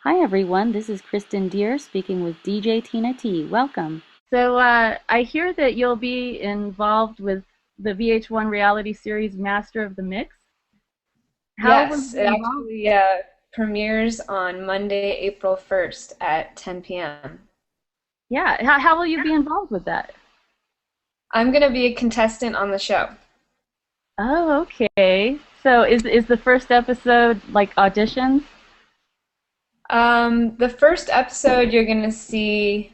Hi everyone, this is Kristen Deer speaking with DJ Tina T. Welcome. So I hear that you'll be involved with the VH1 reality series Master of the Mix. How will you Yes, be it involved? actually premieres on Monday, April 1st at 10 p.m. Yeah, how will you be involved with that? I'm going to be a contestant on the show. Oh, okay. So is the first episode like auditions? The first episode, you're going to see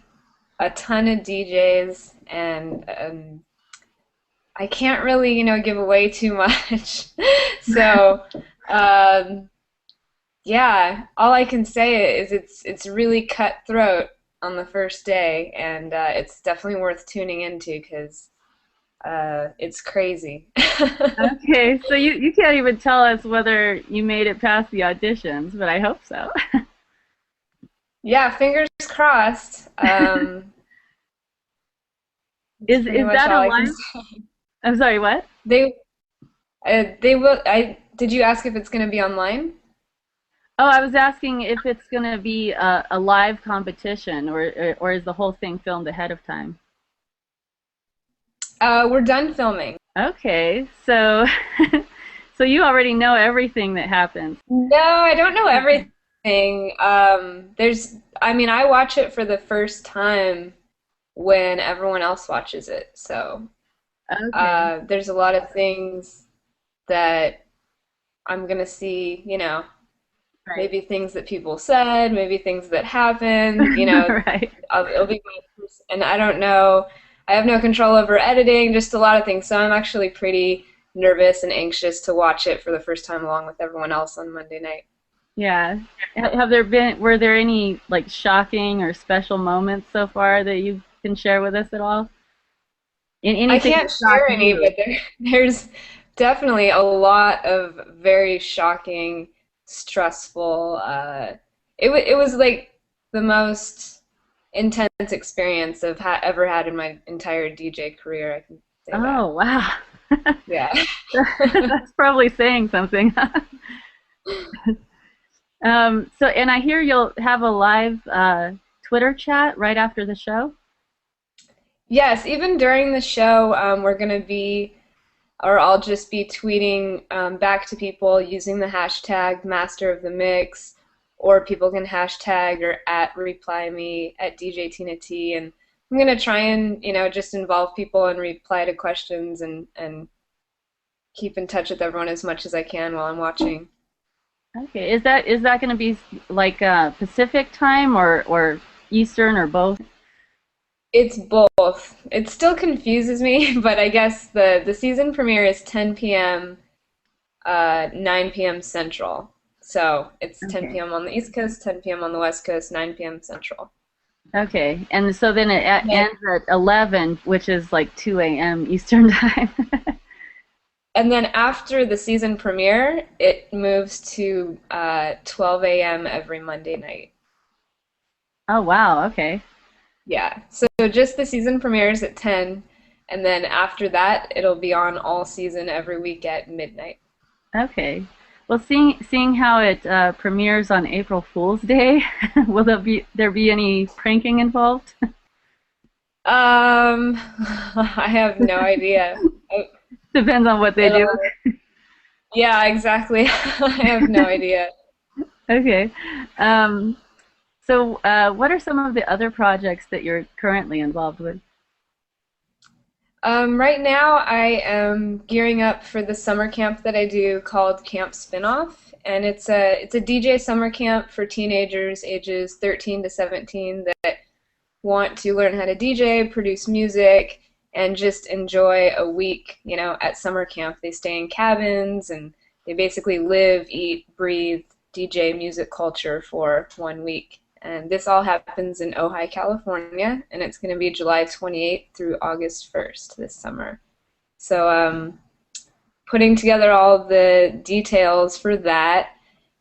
a ton of DJs, and I can't really, give away too much. So, um, yeah, all I can say is it's really cutthroat on the first day, and it's definitely worth tuning into because it's crazy. Okay, so you can't even tell us whether you made it past the auditions, but I hope so. Yeah, fingers crossed. That's pretty Is much that all a I can live? say. I'm sorry, what? They will. I did you ask if it's going to be online? Oh, I was asking if it's going to be a live competition or is the whole thing filmed ahead of time? We're done filming. Okay, so so you already know everything that happens. No, I don't know everything. I mean, I watch it for the first time when everyone else watches it. So, Okay, there's a lot of things that I'm gonna see, right. maybe things that people said, maybe things that happened. Right. It'll be my first, and I don't know. I have no control over editing, just a lot of things. So I'm actually pretty nervous and anxious to watch it for the first time along with everyone else on Monday night. Yeah. Were there any like shocking or special moments so far that you can share with us at all? I Anything that can't shocked share any, you? but there's definitely a lot of very shocking, stressful. It was like the most intense experience ever had in my entire DJ career. I can say that. Oh, wow. Yeah. That's probably saying something. So, and I hear you'll have a live Twitter chat right after the show. Yes, even during the show, we're gonna be, or I'll just be tweeting back to people using the hashtag Master of the Mix, or people can hashtag or at reply me at DJ Tina T, and I'm gonna try and just involve people and reply to questions and keep in touch with everyone as much as I can while I'm watching. Okay, is that going to be like Pacific time or Eastern or both? It's both. It still confuses me, but I guess the season premiere is 10 p.m. 9 p.m. Central. So it's 10 Okay. p.m. on the East Coast, 10 p.m. on the West Coast, 9 p.m. Central. Okay, and so then it Then, ends at 11, which is like 2 a.m. Eastern time. and then after the season premiere, it moves to 12 a.m. every Monday night. Oh, wow. Okay. Yeah. So just the season premieres at 10, and then after that, it'll be on all season every week at midnight. Okay. Well, seeing how it premieres on April Fool's Day, will there be any pranking involved? I have no idea. Depends on what they do. It'll, yeah, exactly. I have no idea. Okay. Um, so, what are some of the other projects that you're currently involved with? Right now, I am gearing up for the summer camp that I do called Camp Spinoff, and it's a DJ summer camp for teenagers ages 13 to 17 that want to learn how to DJ, produce music, and just enjoy a week, at summer camp. They stay in cabins and they basically live, eat, breathe DJ music culture for 1 week. And this all happens in Ojai, California, and it's going to be July 28th through August 1st this summer. So, putting together all the details for that,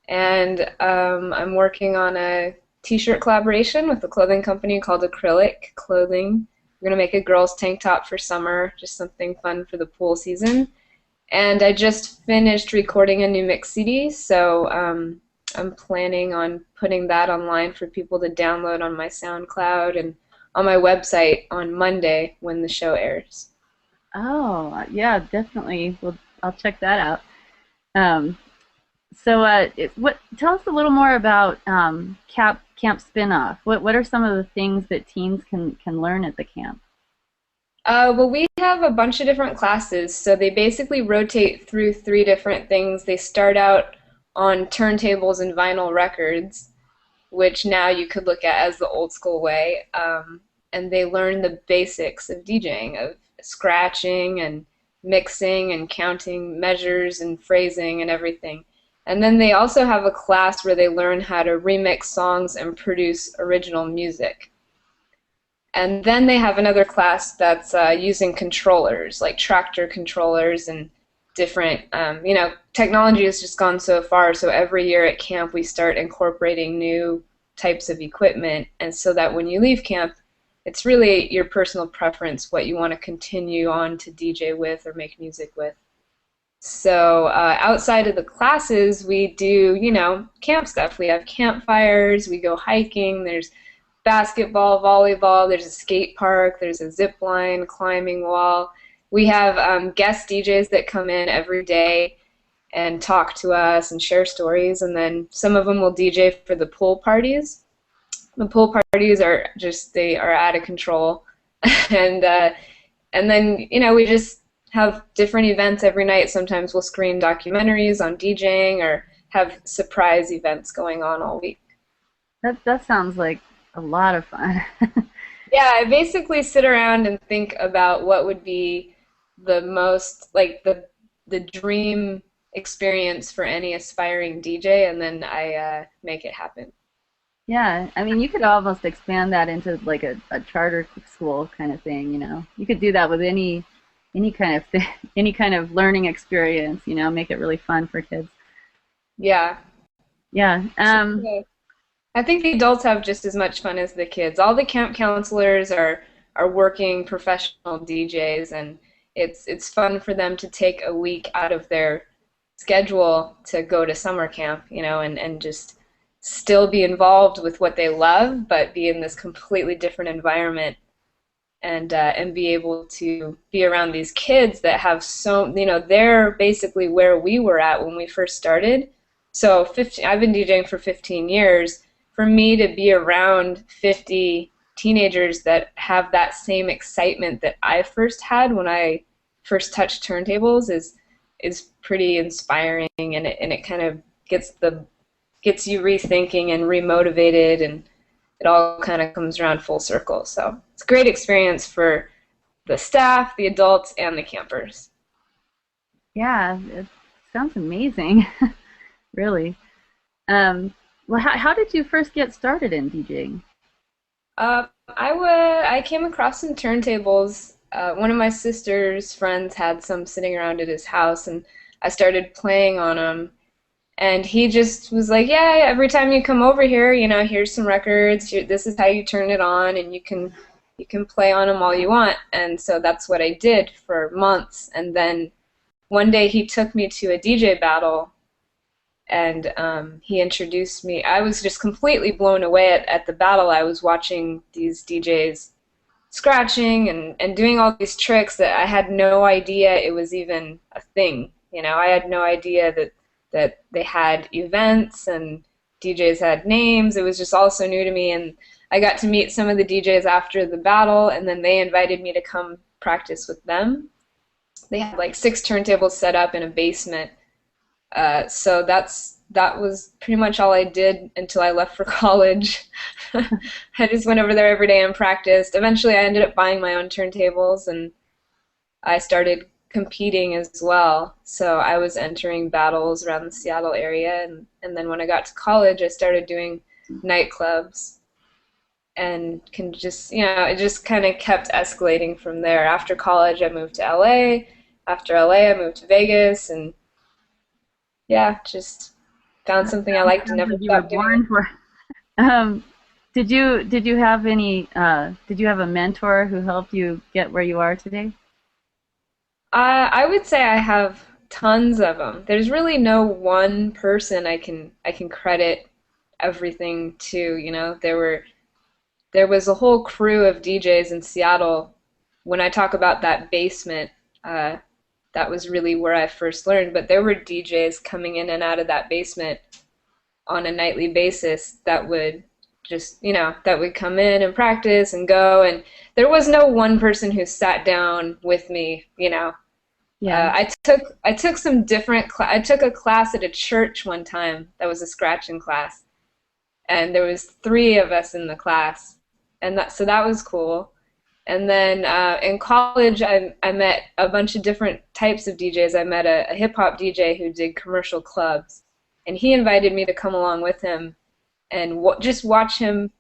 and I'm working on a t-shirt collaboration with a clothing company called Acrylic Clothing. We're gonna make a girls' tank top for summer, just something fun for the pool season. And I just finished recording a new mix CD, so I'm planning on putting that online for people to download on my SoundCloud and on my website on Monday when the show airs. Oh, yeah, definitely. Well, I'll check that out. Um, tell us a little more about Camp Spinoff. What are some of the things that teens can learn at the camp? Well, we have a bunch of different classes, so they basically rotate through three different things. They start out on turntables and vinyl records, which now you could look at as the old school way. And they learn the basics of DJing, of scratching and mixing and counting measures and phrasing and everything. And then they also have a class where they learn how to remix songs and produce original music. And then they have another class that's using controllers, like tractor controllers and different, technology has just gone so far. So every year at camp, we start incorporating new types of equipment. And so that when you leave camp, it's really your personal preference what you want to continue on to DJ with or make music with. So outside of the classes, we do, camp stuff. We have campfires, we go hiking, there's basketball, volleyball, there's a skate park, there's a zip line, climbing wall. We have guest DJs that come in every day and talk to us and share stories, and then some of them will DJ for the pool parties. The pool parties are they are out of control. and then, we just have different events every night. Sometimes we'll screen documentaries on DJing or have surprise events going on all week. That sounds like a lot of fun. Yeah, I basically sit around and think about what would be the most, like the dream experience for any aspiring DJ, and then I make it happen. Yeah, I mean, you could almost expand that into like a charter school kind of thing, You could do that with any kind of any kind of learning experience, make it really fun for kids. Yeah. Yeah. I think the adults have just as much fun as the kids. All the camp counselors are working professional DJs, and it's fun for them to take a week out of their schedule to go to summer camp, and just still be involved with what they love, but be in this completely different environment, and be able to be around these kids that have they're basically where we were at when we first started. So I've been DJing for 15 years. For me to be around 50 teenagers that have that same excitement that I first had when I first touched turntables is pretty inspiring, and it kind of gets you rethinking and remotivated, and it all kind of comes around full circle. So it's a great experience for the staff, the adults, and the campers. Yeah, it sounds amazing. Really. Well, how did you first get started in DJing? I came across some turntables. One of my sister's friends had some sitting around at his house, and I started playing on them. And he just was like, yeah, every time you come over here, here's some records. This is how you turn it on, and you can play on them all you want. And so that's what I did for months. And then one day he took me to a DJ battle, and he introduced me. I was just completely blown away at the battle. I was watching these DJs scratching and doing all these tricks that I had no idea it was even a thing. I had no idea that they had events and DJs had names. It was just all so new to me, and I got to meet some of the DJs after the battle, and then they invited me to come practice with them. They had like 6 turntables set up in a basement. So that was pretty much all I did until I left for college. I just went over there every day and practiced. Eventually I ended up buying my own turntables, and I started competing as well. So I was entering battles around the Seattle area, and then when I got to college I started doing nightclubs, and it just kind of kept escalating from there. After college I moved to LA. After LA I moved to Vegas, and yeah, just found something I liked and never stopped doing it. Did you have did you have a mentor who helped you get where you are today? I would say I have tons of them. There's really no one person I can credit everything to. There was a whole crew of DJs in Seattle. When I talk about that basement, that was really where I first learned. But there were DJs coming in and out of that basement on a nightly basis that would that would come in and practice and go. And there was no one person who sat down with me. Yeah. I took some different. I took a class at a church one time that was a scratching class, and there was 3 of us in the class, and that was cool. And then in college, I met a bunch of different types of DJs. I met a hip hop DJ who did commercial clubs, and he invited me to come along with him and just watch him.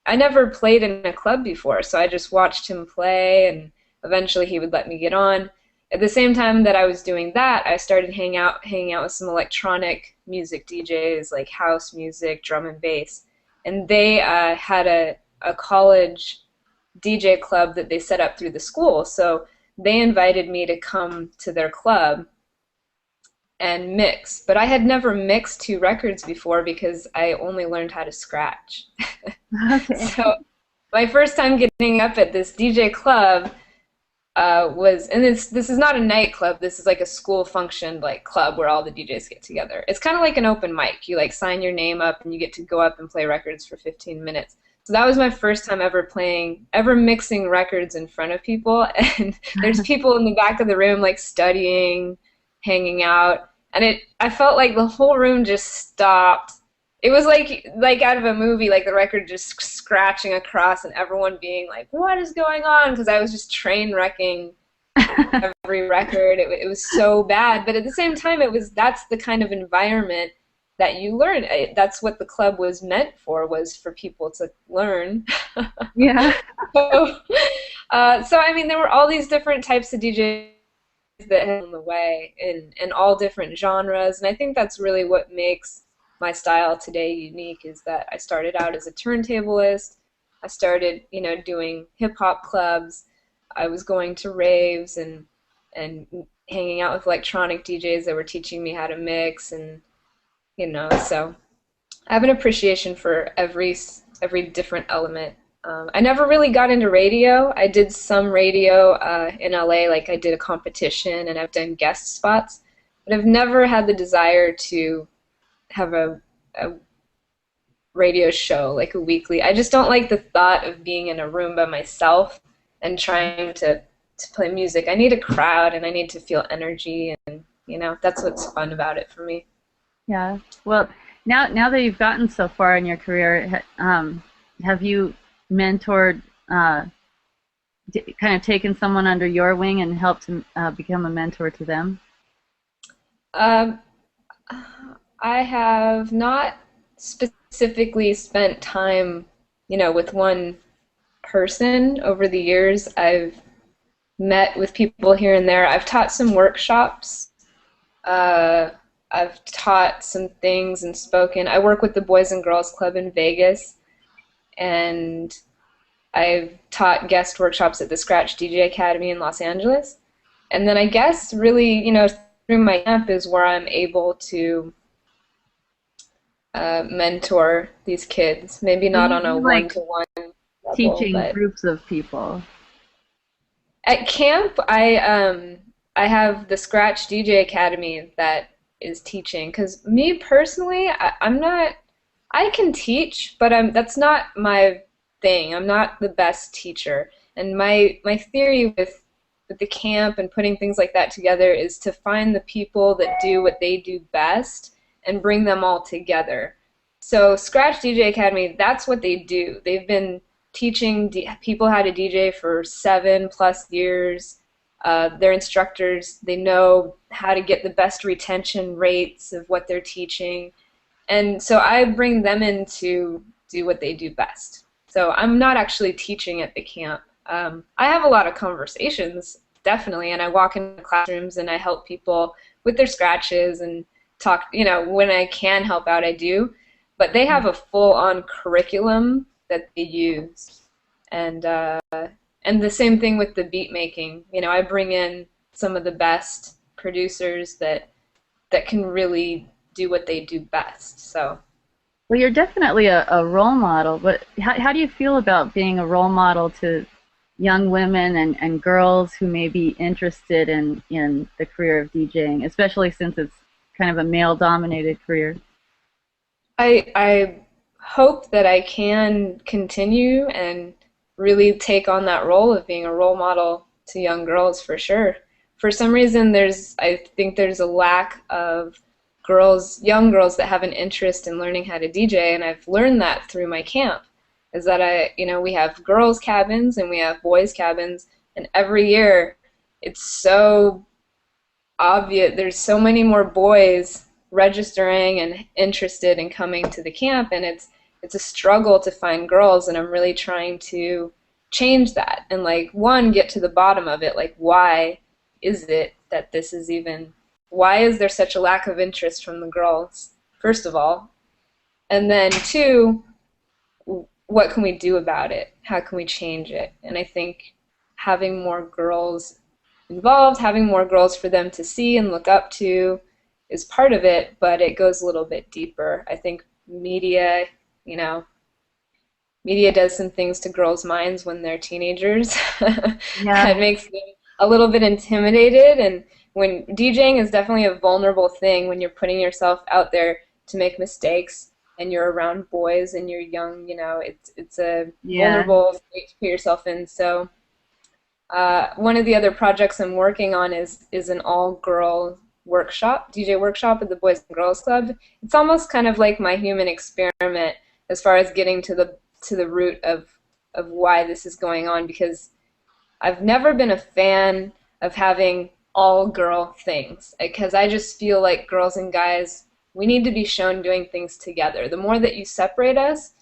I never played in a club before, so I just watched him play, and eventually he would let me get on. At the same time that I was doing that, I started hanging out with some electronic music DJs, like house music, drum and bass. And they had a college DJ club that they set up through the school. So they invited me to come to their club and mix. But I had never mixed 2 records before because I only learned how to scratch. Okay. So my first time getting up at this DJ club and this is not a nightclub. This is like a school function like club where all the DJs get together. It's kind of like an open mic. You like sign your name up and you get to go up and play records for 15 minutes. So that was my first time ever mixing records in front of people. And there's people in the back of the room like studying, hanging out, and I felt like the whole room just stopped. It was like out of a movie, like the record just scratching across and everyone being like, what is going on? Because I was just train wrecking every record. It was so bad. But at the same time, that's the kind of environment that you learn. That's what the club was meant for, was for people to learn. Yeah. So I mean, there were all these different types of DJs that had on the way in all different genres. And I think that's really what makes my style today unique, is that I started out as a turntablist. I started, doing hip-hop clubs. I was going to raves and hanging out with electronic DJs that were teaching me how to mix, and so I have an appreciation for every different element. I never really got into radio. I did some radio in LA, like I did a competition, and I've done guest spots, but I've never had the desire to have a radio show, like a weekly. I just don't like the thought of being in a room by myself and trying to play music. I need a crowd and I need to feel energy, and that's what's fun about it for me. Yeah. Well, now that you've gotten so far in your career, have you mentored, kind of taken someone under your wing and helped to become a mentor to them? I have not specifically spent time, with one person over the years. I've met with people here and there. I've taught some workshops. I've taught some things and spoken. I work with the Boys and Girls Club in Vegas, and I've taught guest workshops at the Scratch DJ Academy in Los Angeles. And then I guess really, through my camp is where I'm able to mentor these kids. Maybe not on a one-to-one level, teaching groups of people. At camp, I have the Scratch DJ Academy that is teaching. Because me personally, I can teach, but that's not my thing. I'm not the best teacher. And my theory with the camp and putting things like that together is to find the people that do what they do best and bring them all together. So Scratch DJ Academy, that's what they do. They've been teaching people how to DJ for 7+ years. They're instructors. They know how to get the best retention rates of what they're teaching. And so I bring them in to do what they do best. So I'm not actually teaching at the camp. I have a lot of conversations, definitely, and I walk into classrooms and I help people with their scratches and talk, when I can help out, I do. But they have a full-on curriculum that they use. And the same thing with the beat making. I bring in some of the best producers that can really do what they do best. So. Well, you're definitely a role model, but how do you feel about being a role model to young women and girls who may be interested in the career of DJing, especially since it's kind of a male-dominated career? I hope that I can continue and really take on that role of being a role model to young girls for sure. For some reason, I think there's a lack of young girls that have an interest in learning how to DJ, and I've learned that through my camp. Is that we have girls' cabins and we have boys' cabins, and every year it's so obvious. There's so many more boys registering and interested in coming to the camp, and it's a struggle to find girls, and I'm really trying to change that and get to the bottom of it. Why is it that why is there such a lack of interest from the girls, first of all? And then two, what can we do about it? How can we change it? And I think having more girls involved, having more girls for them to see and look up to is part of it, but it goes a little bit deeper. I think media does some things to girls' minds when they're teenagers. Yeah. It makes them a little bit intimidated, and when DJing is definitely a vulnerable thing when you're putting yourself out there to make mistakes and you're around boys and you're young, it's a vulnerable state to put yourself in. So one of the other projects I'm working on is an all-girl workshop, DJ workshop at the Boys and Girls Club. It's almost kind of like my human experiment as far as getting to the root of why this is going on, because I've never been a fan of having all-girl things, because I just feel like girls and guys, we need to be shown doing things together. The more that you separate us,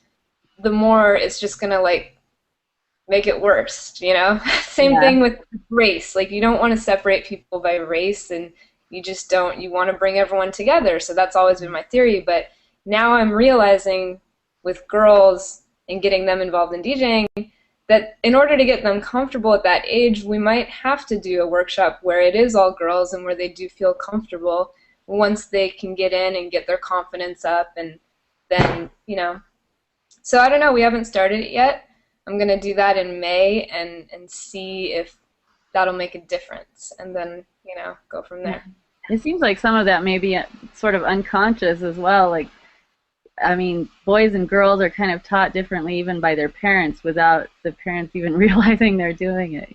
the more it's just going to make it worse, Same thing with race. You don't want to separate people by race, and you want to bring everyone together. So that's always been my theory, but now I'm realizing with girls and getting them involved in DJing that in order to get them comfortable at that age, we might have to do a workshop where it is all girls and where they do feel comfortable once they can get in and get their confidence up, and then, So I don't know, we haven't started it yet. I'm going to do that in May and see if that'll make a difference, and then, go from there. It seems like some of that may be sort of unconscious as well. Boys and girls are kind of taught differently even by their parents without the parents even realizing they're doing it,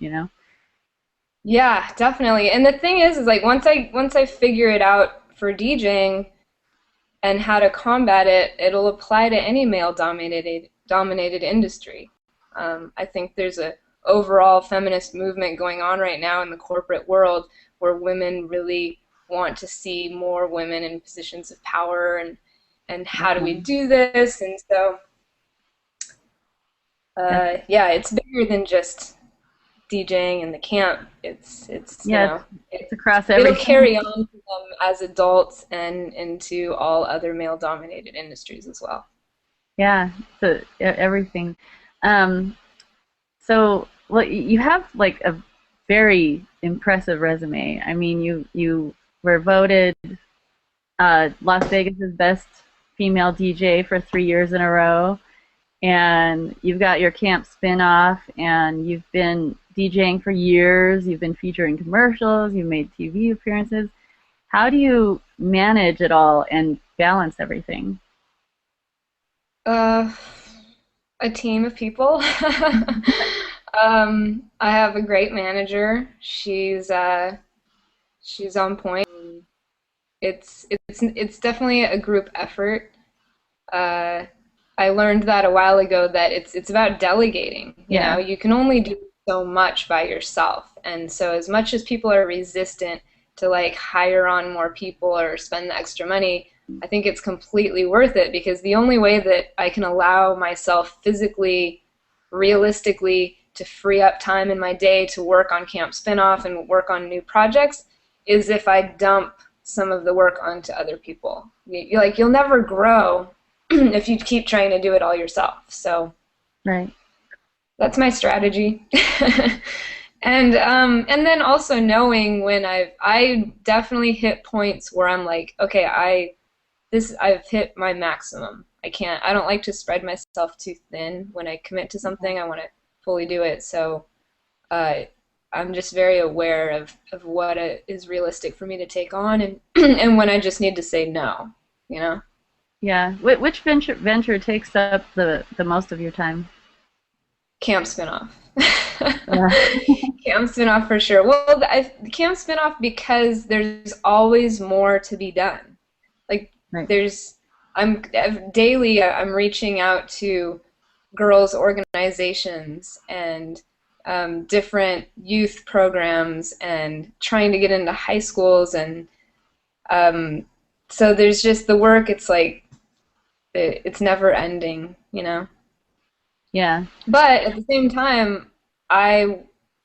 Yeah, definitely. And the thing is once I figure it out for DJing and how to combat it, it'll apply to any male-dominated industry. I think there's a overall feminist movement going on right now in the corporate world where women really want to see more women in positions of power, and how do we do this? And so, it's bigger than just DJing and the camp. It's across everything. It'll carry on to them as adults and into all other male-dominated industries as well. Yeah, so everything. So you have a very impressive resume. You were voted Las Vegas's best female DJ for 3 years in a row, and you've got your camp spin-off, and you've been DJing for years. You've been featured in commercials. You've made TV appearances. How do you manage it all and balance everything? A team of people. I have a great manager. She's on point. It's definitely a group effort. I learned that a while ago, that it's about delegating. You can only do so much by yourself, and so as much as people are resistant to hire on more people or spend the extra money, I think it's completely worth it, because the only way that I can allow myself physically, realistically, to free up time in my day to work on Camp Spinoff and work on new projects is if I dump some of the work onto other people. You'll never grow if you keep trying to do it all yourself. So right. That's my strategy. And then also knowing when I definitely hit points where I'm like, okay, I've hit my maximum. I don't like to spread myself too thin. When I commit to something, I want to fully do it. So uh, I'm just very aware of what is realistic for me to take on, and and when I just need to say no, you know? Yeah. Which venture takes up the most of your time? Camp spinoff. Yeah. Camp spinoff for sure. Well, camp spinoff because there's always more to be done. Like Right. there's, I'm daily. I'm reaching out to girls' organizations and different youth programs and trying to get into high schools and um, so there's just the work. It's like it's never ending, you know. Yeah. But at the same time, I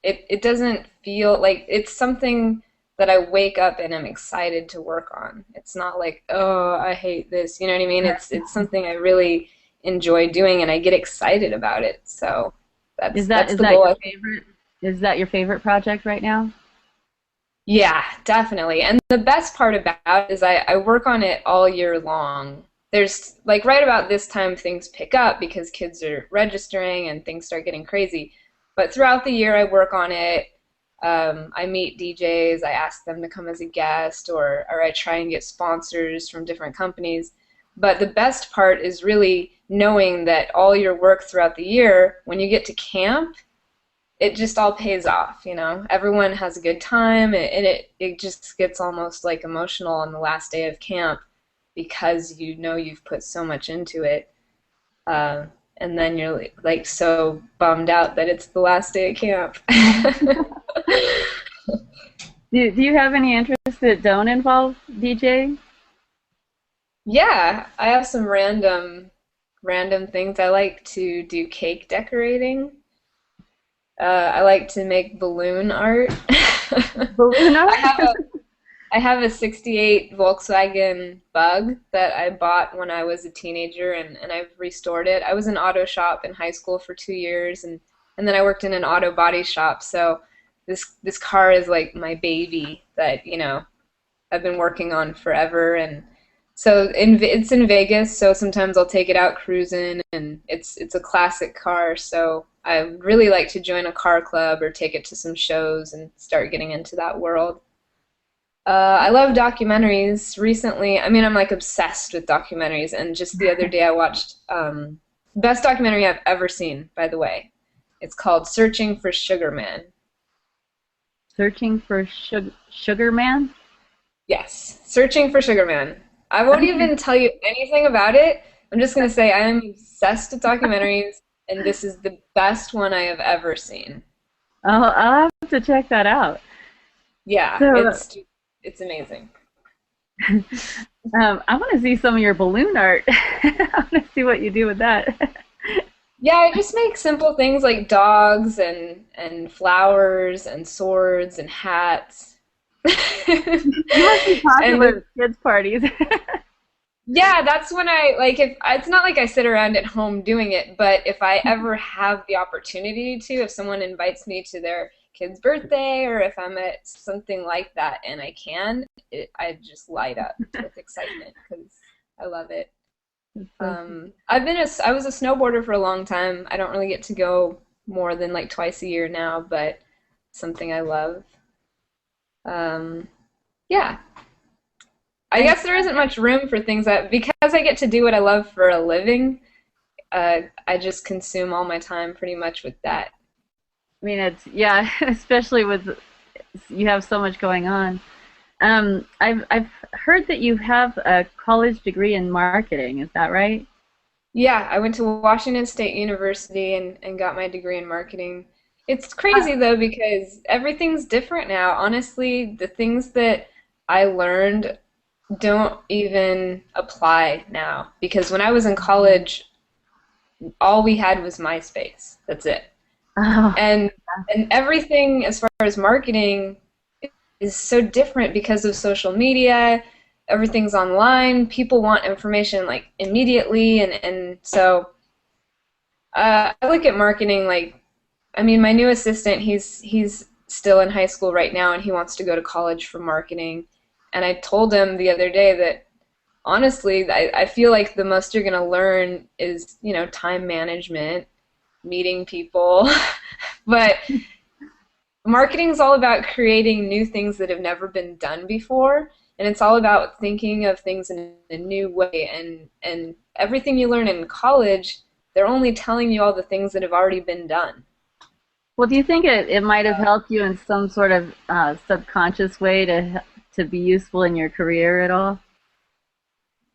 it doesn't feel like it's something that I wake up and I'm excited to work on. It's not like, oh, I hate this. You know what I mean? It's something I really enjoy doing and I get excited about it. So that's Is the that goal. your favorite? Is that your favorite project right now? Yeah, definitely. And the best part about it is I work on it all year long. There's like right about this time things pick up because kids are registering and things start getting crazy. But throughout the year I work on it. I meet DJs, I ask them to come as a guest, or I try and get sponsors from different companies. But the best part is really knowing that all your work throughout the year, when you get to camp, it just all pays off, you know. Everyone has a good time, and it just gets almost like emotional on the last day of camp because you know you've put so much into it, uh, and then you're like so bummed out that it's the last day of camp. Do you have any interests that don't involve DJing? Yeah, I have some random things. I like to do cake decorating. I like to make balloon art. Balloon I art? have I have a 68 Volkswagen Bug that I bought when I was a teenager and I've restored it. I was in auto shop in high school for 2 years and then I worked in an auto body shop. So this car is like my baby that, you know, I've been working on forever and so it's in Vegas, so sometimes I'll take it out cruising and it's a classic car, so I really like to join a car club or take it to some shows and start getting into that world. I love documentaries. Recently, I mean, I'm like obsessed with documentaries, and just the other day I watched best documentary I've ever seen, by the way. It's called Searching for Sugar Man. Searching for Sugar Man? Yes, Searching for Sugar Man. I won't even tell you anything about it. I'm just gonna say I am obsessed with documentaries, and this is the best one I have ever seen. I'll have to check that out. Yeah, So, it's amazing. I want to see some of your balloon art. I want to see what you do with that. Yeah, I just make simple things like dogs and flowers and swords and hats. You must be And popular at kids' parties. yeah, that's when I like if it's not like I sit around at home doing it, but if I ever have the opportunity to, if someone invites me to their kid's birthday or if I'm at something like that and I can, I just light up with excitement because I love it. I was a snowboarder for a long time. I don't really get to go more than like twice a year now, but something I love. Um, yeah, I And guess there isn't much room for things that because I get to do what I love for a living. I just consume all my time pretty much with that. I mean, it's yeah, especially with you have so much going on. I've heard that you have a college degree in marketing. Is that right? Yeah, I went to Washington State University and got my degree in marketing. It's crazy though because everything's different now. Honestly, the things that I learned don't even apply now because when I was in college, all we had was MySpace. That's it. Oh, And and everything as far as marketing is so different because of social media. Everything's online. People want information like immediately and so I look at marketing like I mean, my new assistant, he's still in high school right now, and he wants to go to college for marketing. And I told him the other day that honestly, I feel like the most you're going to learn is, you know, time management, meeting people. But marketing is all about creating new things that have never been done before, and it's all about thinking of things in a new way. And everything you learn in college, they're only telling you all the things that have already been done. Well, do you think it might have helped you in some sort of subconscious way to be useful in your career at all?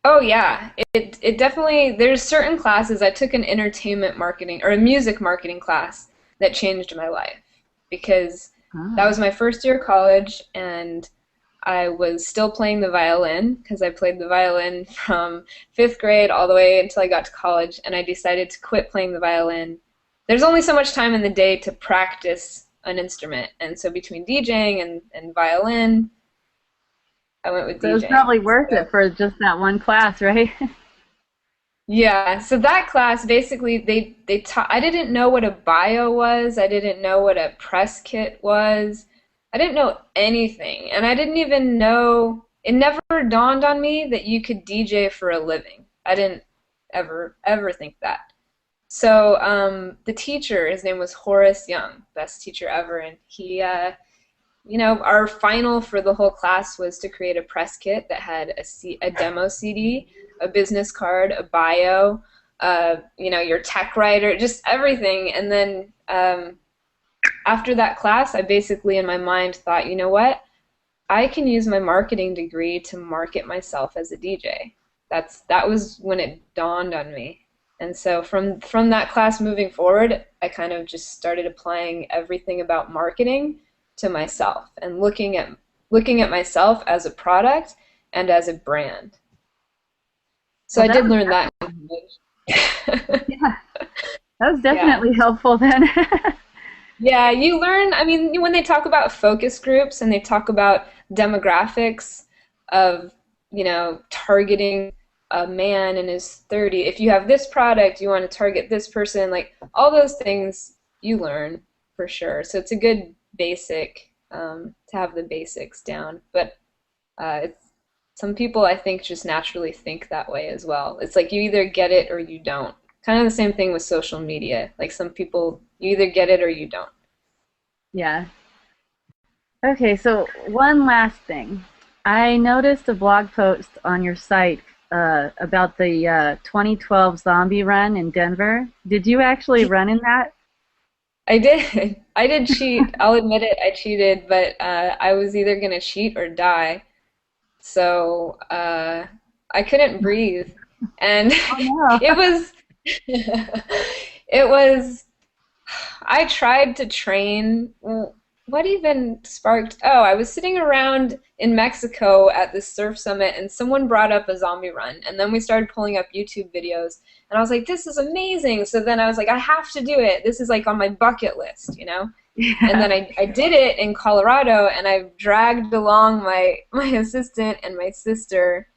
Oh yeah, it definitely. There's certain classes. I took an entertainment marketing or a music marketing class that changed my life because that Ah. was my first year of college, and I was still playing the violin because I played the violin from fifth grade all the way until I got to college, and I decided to quit playing the violin. There's only so much time in the day to practice an instrument, and so between DJing and violin, I went with So it was DJing. probably worth So it for just that one class, right? yeah, so that class basically they taught. I didn't know what a bio was. I didn't know what a press kit was. I didn't know anything, and I didn't even know. It never dawned on me that you could DJ for a living. I didn't ever think that. So the teacher, his name was Horace Young, best teacher ever, and he you know, our final for the whole class was to create a press kit that had a demo CD, a business card, a bio, you know, your tech writer, just everything. And then after that class, I basically in my mind thought, you know what? I can use my marketing degree to market myself as a DJ. That was when it dawned on me. And so from that class moving forward, I kind of just started applying everything about marketing to myself and looking at myself as a product and as a brand. So Well, I that did was learn that in definitely, college. yeah, that was Yeah. definitely helpful then. Yeah, you learn, I mean, when they talk about focus groups and they talk about demographics of, you know, targeting a man in his 30, if you have this product, you want to target this person, like all those things you learn for sure. So it's a good basic to have the basics down. But it's some people I think just naturally think that way as well. It's like you either get it or you don't. Kind of the same thing with social media. Like some people, you either get it or you don't. Yeah. Okay, so one last thing. I noticed a blog post on your site about the 2012 zombie run in Denver. Did you actually run in that? I did. I did cheat. I'll admit it. I cheated, but I was either gonna cheat or die. So I couldn't breathe, and Oh no. it was it was. I tried to train. Well, what even sparked? Oh, I was sitting around in Mexico at this surf summit, and someone brought up a zombie run, and then we started pulling up YouTube videos, and I was like, "This is amazing!" So then I was like, "I have to do it. This is like on my bucket list, you know." And Yeah. then I did it in Colorado, and I dragged along my assistant and my sister,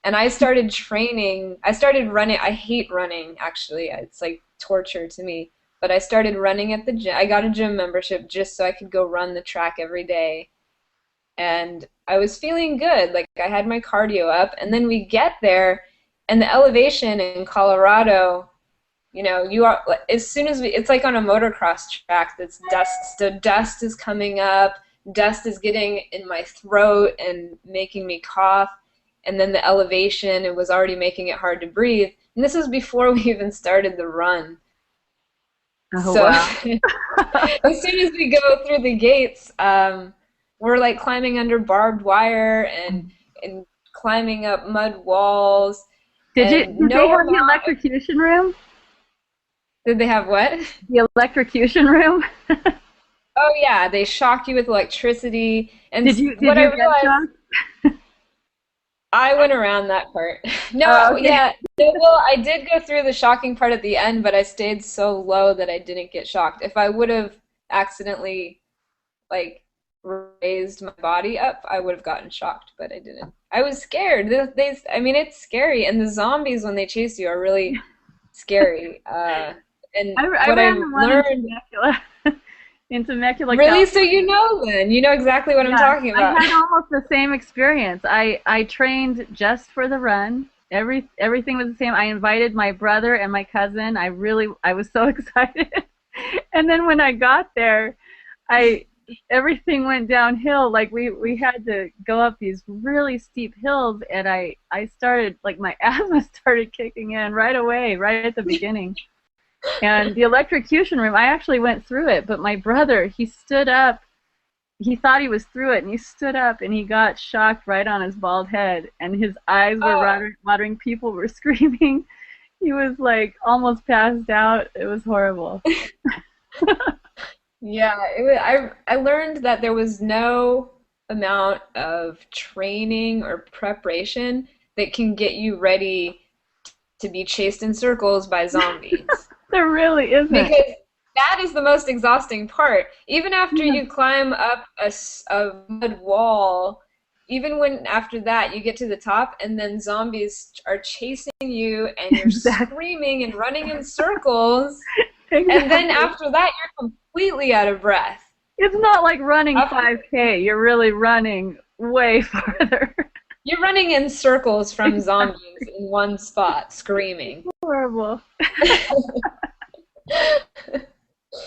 and I started training. I started running. I hate running, actually. It's like torture to me. But I started running at the gym. I got a gym membership just so I could go run the track every day. And I was feeling good. Like I had my cardio up, and then we get there, and the elevation in Colorado, you know, you are as soon as it's like on a motocross track that's dust, so dust is coming up, dust is getting in my throat and making me cough, and then the elevation, it was already making it hard to breathe, and this was before we even started the run. Oh So wow. as soon as we go through the gates, we're like climbing under barbed wire and climbing up mud walls, and Did they no have the amount of, electrocution room? did they have what? The electrocution room? Oh yeah, they shock you with electricity. And Did what I you get realized, shocked? I went around that part. Oh, No, okay. yeah, no, well, I did go through the shocking part at the end, but I stayed so low that I didn't get shocked. If I would have accidentally like raised my body up, I would have gotten shocked, but I didn't. I was scared. I mean, it's scary, and the zombies when they chase you are really scary. And I what I ran the one in learned Temecula. in Temecula, Really? So California. you know then. You know exactly what I'm Yeah, talking I about. had almost the same experience. I trained just for the run. Everything was the same. I invited my brother and my cousin. I was so excited. And then when I got there, I everything went downhill. Like we had to go up these really steep hills, and I started like my asthma started kicking in right away, right at the beginning. And the electrocution room, I actually went through it, but my brother, he stood up. He thought he was through it, and he stood up, and he got shocked right on his bald head, and his eyes were Oh, watering. People were screaming. He was like almost passed out. It was horrible. yeah. I learned that there was no amount of training or preparation that can get you ready to be chased in circles by zombies. There really isn't. Because that is the most exhausting part. Even after you climb up a mud wall, even when after that you get to the top and then zombies are chasing you and you're Exactly. screaming and running in circles, and then Exactly. after that you're completely out of breath. It's not like running After, 5K. You're really running way farther. you're running in circles from Exactly. zombies in one spot, screaming. Horrible.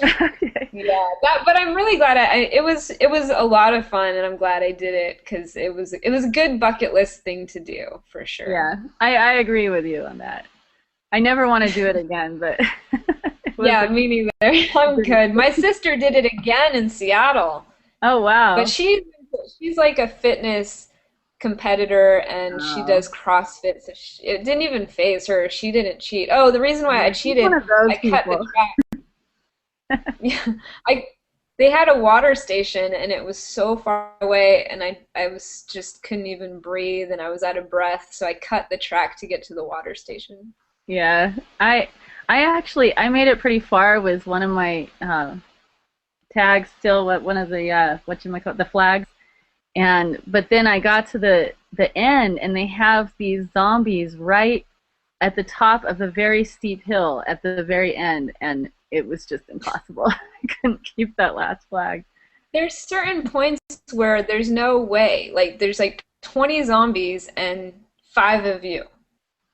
Okay. Yeah, but I'm really glad it was a lot of fun and I'm glad I did it because it was a good bucket list thing to do for sure. Yeah, I agree with you on that. I never want to do it again, but it was Yeah, me neither. I'm good. My sister did it again in Seattle, oh but wow. she's like a fitness competitor and she Oh. does CrossFit, so it didn't even phase her. She didn't cheat. Oh, the reason why I Yeah, she's one cheated, of those I cut the people. track. Yeah, I they had a water station and it was so far away and I was just couldn't even breathe and I was out of breath, so I cut the track to get to the water station. Yeah, I made it pretty far with one of my tags still one of the what you might call it, the flags. And but then I got to the end, and they have these zombies right at the top of a very steep hill at the very end, and it was just impossible. I couldn't keep that last flag. There's certain points where there's no way. Like there's like 20 zombies and 5 of you.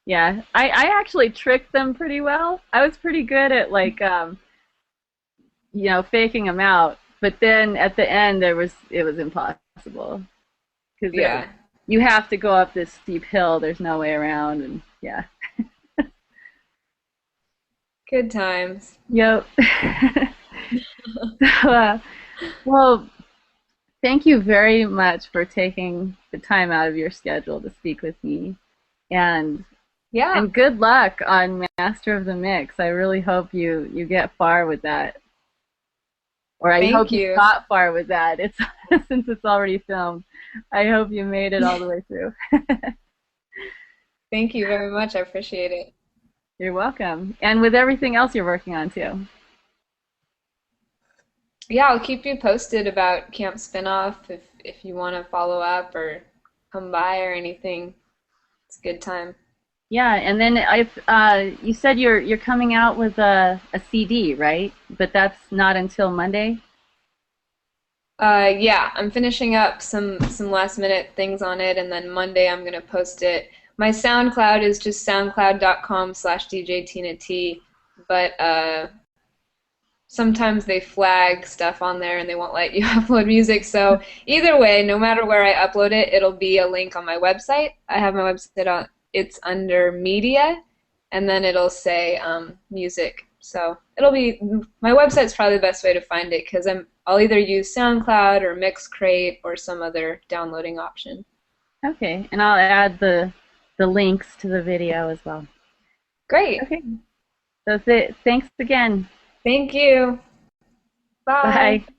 Yeah, I actually tricked them pretty well. I was pretty good at like faking them out. But then at the end, it was impossible because Yeah. you have to go up this steep hill. There's no way around, and yeah. Good times. Yep. So, well, thank you very much for taking the time out of your schedule to speak with me, and Yeah. good luck on Master of the Mix. I really hope you get far with that, or I hope Thank you you. got far with that. It's since it's already filmed. I hope you made it all the way through. Thank you very much. I appreciate it. You're welcome, and with everything else you're working on too. Yeah, I'll keep you posted about Camp Spinoff if you want to follow up or come by or anything. It's a good time. Yeah, and then you said you're coming out with a CD, right? But that's not until Monday. Yeah, I'm finishing up some last minute things on it, and then Monday I'm gonna post it. My SoundCloud is just soundcloud.com/DJ Tina T, but sometimes they flag stuff on there and they won't let you upload music. So either way, no matter where I upload it, it'll be a link on my website. I have my website on, it's under media, and then it'll say music. So it'll be, my website's probably the best way to find it because I'll either use SoundCloud or Mixcrate or some other downloading option. Okay, and I'll add the links to the video as well. Great. Okay, so thanks again. Thank you. Bye. Bye.